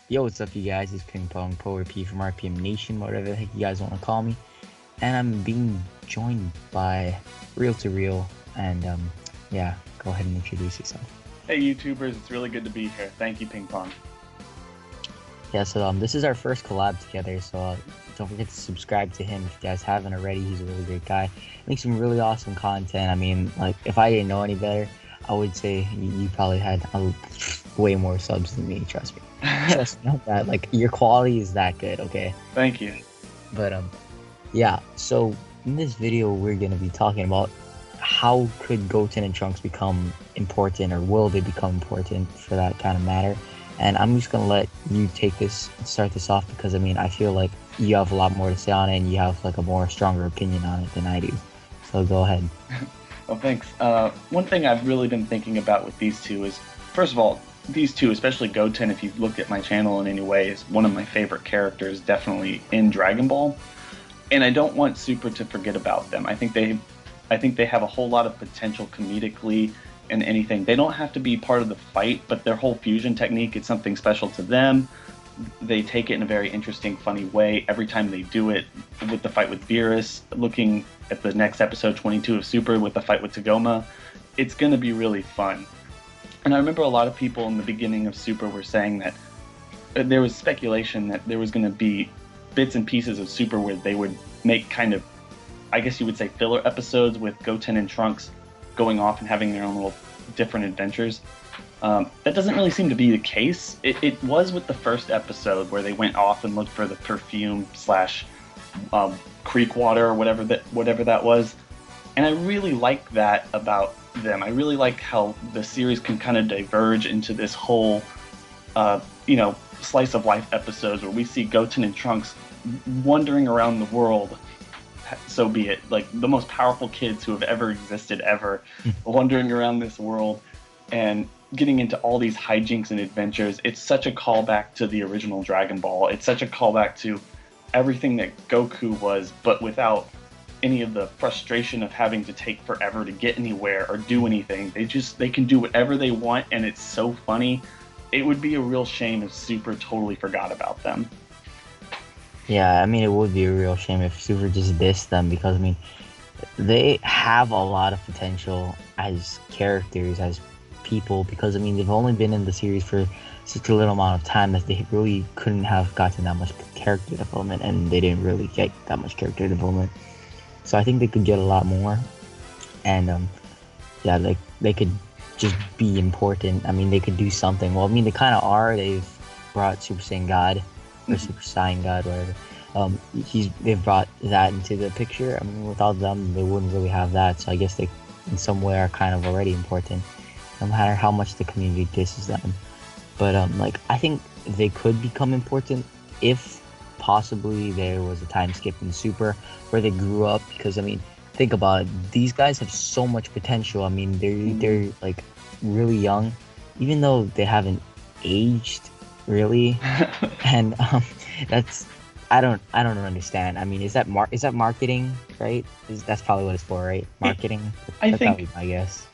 Yo, what's up, you guys? It's Ping Pong Pro P from RPM Nation, whatever the heck you guys want to call me. And I'm being joined by Real to Real. And yeah, go ahead and introduce yourself. Hey YouTubers, it's really good to be here. Thank you, Ping Pong. Yeah, so this is our first collab together, so don't forget to subscribe to him if you guys haven't already. He's a really great guy. Makes some really awesome content. I mean, like, if I didn't know any better, I would say you probably had way more subs than me, trust me. Trust me on that. Like, your quality is that good, okay? Thank you. But yeah, so in this video we're gonna be talking about how could Goten and Trunks become important, or will they become important for that kind of matter. And I'm just gonna let you start this off, because I mean, I feel like you have a lot more to say on it and you have like a more stronger opinion on it than I do. So go ahead. Well, thanks. One thing I've really been thinking about with these two is, first of all, these two, especially Goten, if you've looked at my channel in any way, is one of my favorite characters, definitely in Dragon Ball. And I don't want Super to forget about them. I think they have a whole lot of potential comedically and anything. They don't have to be part of the fight, but their whole fusion technique is something special to them. They take it in a very interesting, funny way every time they do it. With the fight with Beerus, looking at the next episode 22 of Super with the fight with Tagoma, it's going to be really fun. And I remember a lot of people in the beginning of Super were saying that there was speculation that there was going to be bits and pieces of Super where they would make kind of, I guess you would say, filler episodes with Goten and Trunks going off and having their own little different adventures. That doesn't really seem to be the case. It was with the first episode where they went off and looked for the perfume slash creek water or whatever that was. And I really like that about them. I really like how the series can kind of diverge into this whole, slice of life episodes where we see Goten and Trunks wandering around the world. So be it, like the most powerful kids who have ever existed ever, wandering around this world and getting into all these hijinks and adventures. It's such a callback to the original Dragon Ball. It's such a callback to everything that Goku was, but without any of the frustration of having to take forever to get anywhere or do anything. They can do whatever they want, and it's so funny. It would be a real shame if Super totally forgot about them. Yeah, I mean, it would be a real shame if Super just dissed them, because I mean, they have a lot of potential as characters, as people, because I mean, they've only been in the series for such a little amount of time that they really couldn't have gotten that much character development, and they didn't really get that much character development. So I think they could get a lot more, and yeah, like they could just be important. I mean, they could do something. Well, I mean, they kind of are. They've brought Super Saiyan God, or Super Saiyan God, whatever. They've brought that into the picture. I mean, without them, they wouldn't really have that. So I guess they, in some way, are kind of already important, no matter how much the community disses them. But like, I think they could become important if possibly there was a time skip in Super where they grew up, because I mean, think about it, these guys have so much potential. I mean, they're like really young, even though they haven't aged really. And that's, I don't understand. I mean, is that marketing, right? That's probably what it's for, right? Marketing. I That think would be my guess.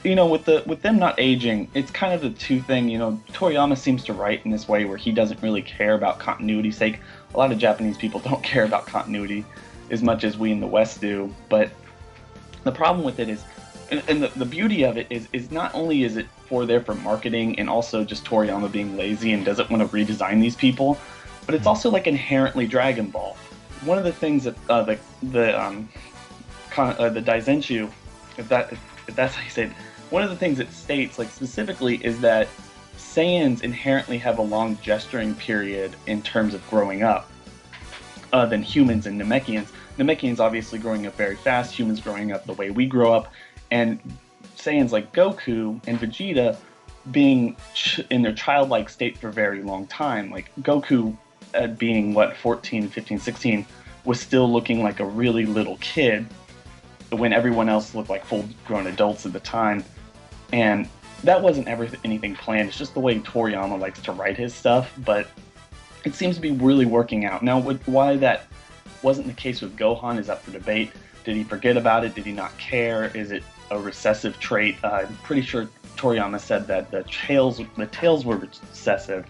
with them not aging, it's kind of the two thing. Toriyama seems to write in this way where he doesn't really care about continuity's sake. A lot of Japanese people don't care about continuity as much as we in the West do. But the problem with it is, and the beauty of it is not only is it there for marketing and also just Toriyama being lazy and doesn't want to redesign these people, but it's also like inherently Dragon Ball. One of the things that the Daizenshu, if that's how you say it, one of the things it states, like specifically, is that Saiyans inherently have a long gesturing period in terms of growing up than humans and Namekians. Namekians obviously growing up very fast, humans growing up the way we grow up, and Saiyans like Goku and Vegeta being in their childlike state for a very long time. Like Goku, being 14, 15, 16, was still looking like a really little kid when everyone else looked like full-grown adults at the time. And that wasn't ever anything planned. It's just the way Toriyama likes to write his stuff, but it seems to be really working out. Now, why that wasn't the case with Gohan is up for debate. Did he forget about it? Did he not care? Is it a recessive trait? I'm pretty sure Toriyama said that the tails were recessive.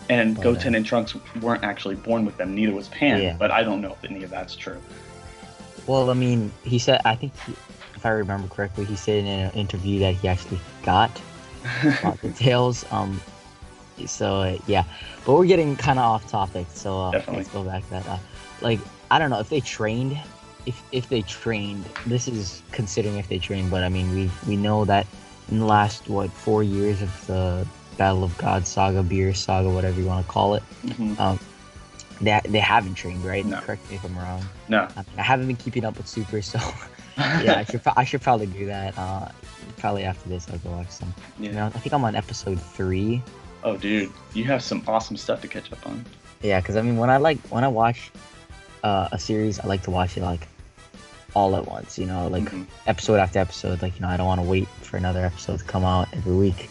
And But Goten and Trunks weren't actually born with them. Neither was Pan. yeah. But I don't know if any of that's true. Well, I mean, he said, if I remember correctly, he said in an interview that he actually got the tails. So yeah, but we're getting kind of off topic. So Definitely. let's go back to that. Like, I don't know if they trained. If they trained, this is considering if they trained. But I mean, we know that in the last 4 years of the Battle of God saga, Beer saga, whatever you want to call it, they haven't trained, right? No. Correct me if I'm wrong. No. I haven't been keeping up with Super, so yeah, I should probably do that. Probably after this, I'll go watch some. Yeah. You know, I think I'm on episode 3. Oh, dude, you have some awesome stuff to catch up on. Yeah, because I mean, when I watch a series, I like to watch it like all at once. You know, like episode after episode. Like, you know, I don't want to wait for another episode to come out every week.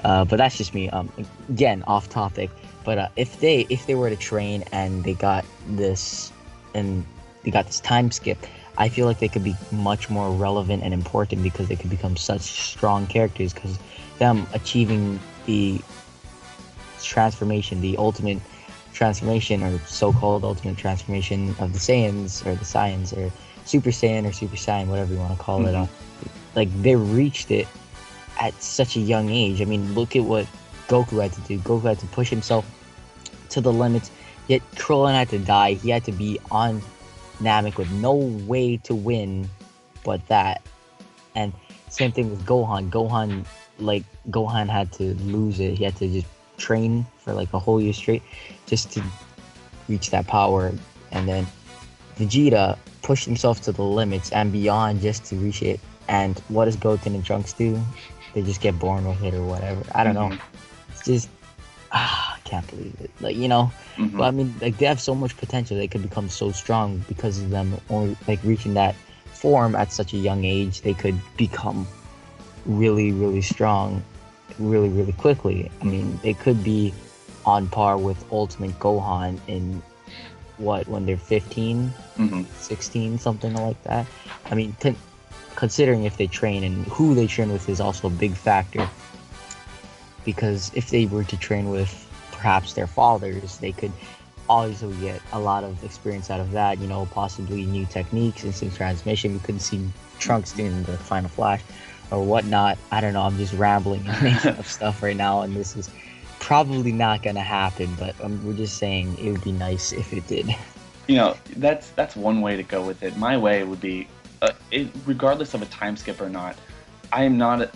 But that's just me. Again, off topic. But if they were to train and they got this time skip, I feel like they could be much more relevant and important because they could become such strong characters. Because them achieving the transformation, the ultimate transformation, or so-called ultimate transformation of the Saiyans, or the Saiyans, or Super Saiyan, or Super Saiyan, whatever you want to call it. Like, they reached it at such a young age. I mean, look at what Goku had to do. Goku had to push himself to the limits, yet Krillin had to die. He had to be on Namek with no way to win but that. And same thing with Gohan. Gohan had to lose it. He had to just train for like a whole year straight just to reach that power. And then Vegeta pushed himself to the limits and beyond just to reach it. And what does Goten and Trunks do? They just get born with it or whatever. I don't know. It's just, I can't believe it. Like, you know, but I mean, like, they have so much potential. They could become so strong because of them only like reaching that form at such a young age. They could become really, really strong really, really quickly. I mean, they could be on par with Ultimate Gohan in when they're 15, 16, something like that. I mean, considering if they train, and who they train with is also a big factor. Because if they were to train with perhaps their fathers, they could also get a lot of experience out of that, you know, possibly new techniques, instant transmission. We couldn't see Trunks doing the Final Flash or whatnot. I don't know, I'm just rambling and making up stuff right now, and this is probably not going to happen, but we're just saying it would be nice if it did. You know, that's one way to go with it. My way would be, regardless of a time skip or not, I am not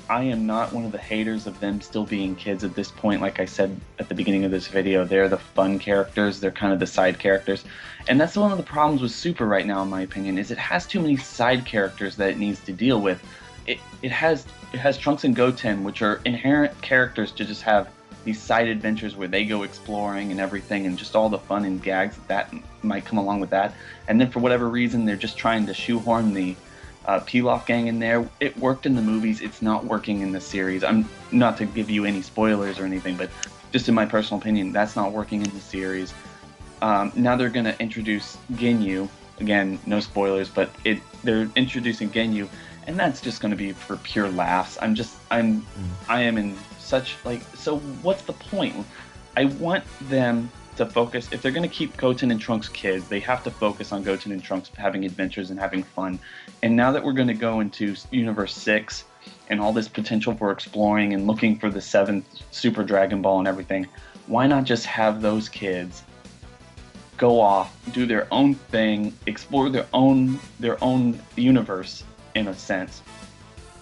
one of the haters of them still being kids at this point. Like I said at the beginning of this video, they're the fun characters. They're kind of the side characters. And that's one of the problems with Super right now, in my opinion, is it has too many side characters that it needs to deal with. It has Trunks and Goten, which are inherent characters to just have these side adventures where they go exploring and everything, and just all the fun and gags that might come along with that. And then for whatever reason, they're just trying to shoehorn the Pilaf gang in there. It worked in the movies. It's not working in the series. I'm not to give you any spoilers or anything, but just in my personal opinion, that's not working in the series. Now they're going to introduce Ginyu. Again, no spoilers, but they're introducing Ginyu, and that's just going to be for pure laughs. I am in such, like, so what's the point? I want them to focus. If they're going to keep Goten and Trunks kids, they have to focus on Goten and Trunks having adventures and having fun. And now that we're going to go into Universe 6 and all this potential for exploring and looking for the 7th Super Dragon Ball and everything, why not just have those kids go off, do their own thing, explore their own universe, in a sense,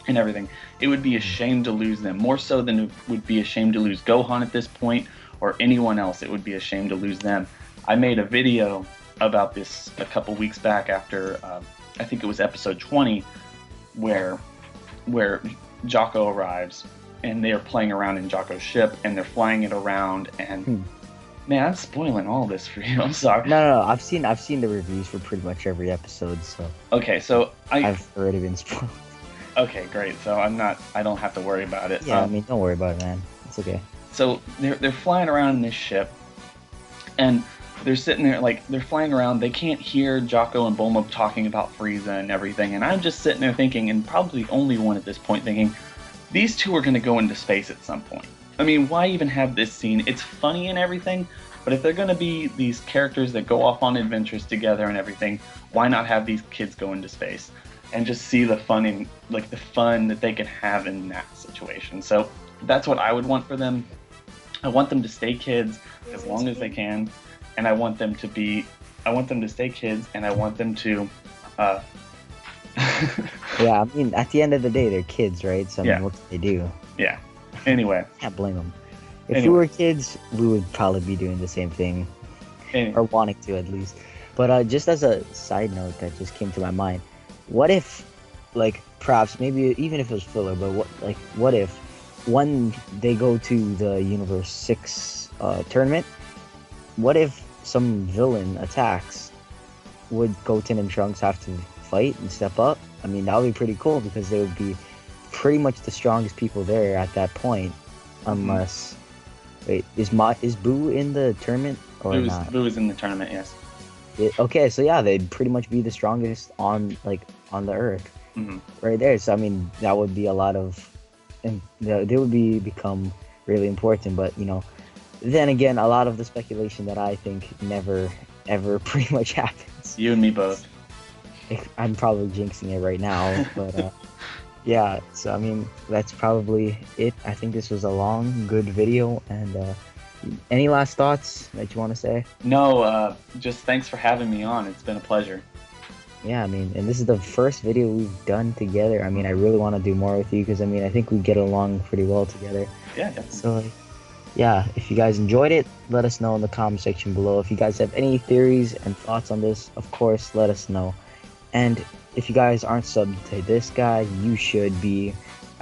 and everything? It would be a shame to lose them, more so than it would be a shame to lose Gohan at this point, or anyone else. It would be a shame to lose them. I made a video about this a couple weeks back after, I think it was episode 20, where Jocko arrives, and they are playing around in Jocko's ship, and they're flying it around, and man, I'm spoiling all this for you. I'm sorry. No. I've seen the reviews for pretty much every episode, so. Okay, so I've already been spoiled. Okay, great. So I don't have to worry about it. Yeah, I mean, don't worry about it, man. It's okay. So they're flying around in this ship, and they're sitting there, like, they're flying around. They can't hear Jocko and Bulma talking about Frieza and everything, and I'm just sitting there thinking, and probably only one at this point, thinking, these two are going to go into space at some point. I mean, why even have this scene? It's funny and everything, but if they're going to be these characters that go off on adventures together and everything, why not have these kids go into space and just see the fun in, like the fun that they can have in that situation? So that's what I would want for them. I want them to stay kids as long as they can, and I want them to stay kids, and I want them to, uh, Yeah, I mean, at the end of the day, they're kids, right? So I yeah, mean, what can they do? yeah. Anyway, Can't blame them. If we anyway, were kids, we would probably be doing the same thing, anyway. or wanting to at least. But just as a side note that just came to my mind, what if, like, perhaps maybe even if it was filler, but what if when they go to the Universe 6 tournament, what if some villain attacks? Would Goten and Trunks have to fight and step up? I mean, that would be pretty cool because they would be pretty much the strongest people there at that point, unless. Wait, is Boo in the tournament or not? Boo was in the tournament, yes. Okay, so yeah, they'd pretty much be the strongest on on the Earth, Hmm. right there. So I mean, that would be a lot of, and they would become really important. But then again, a lot of the speculation that I think never ever pretty much happens. You and me both. I'm probably jinxing it right now, but yeah. So I mean, that's probably it. I think this was a long, good video, and any last thoughts that you want to say? No, just thanks for having me on. It's been a pleasure. Yeah, I mean, and this is the first video we've done together. I mean, I really want to do more with you because I mean, I think we get along pretty well together. Yeah, definitely. So, yeah, if you guys enjoyed it, let us know in the comment section below. If you guys have any theories and thoughts on this, of course, let us know. And if you guys aren't subbed to this guy, you should be.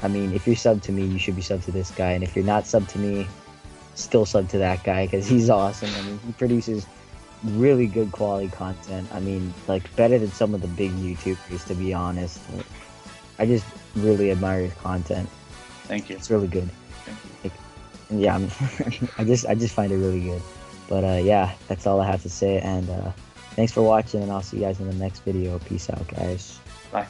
I mean, if you're subbed to me, you should be subbed to this guy. And if you're not subbed to me, still sub to that guy because he's awesome. I mean, he produces really good quality content. I mean, like better than some of the big YouTubers, to be honest. I just really admire his content. Thank you. It's really good. Thank you. Like, yeah, I just find it really good. But yeah, that's all I have to say. And thanks for watching, and I'll see you guys in the next video. Peace out, guys. Bye.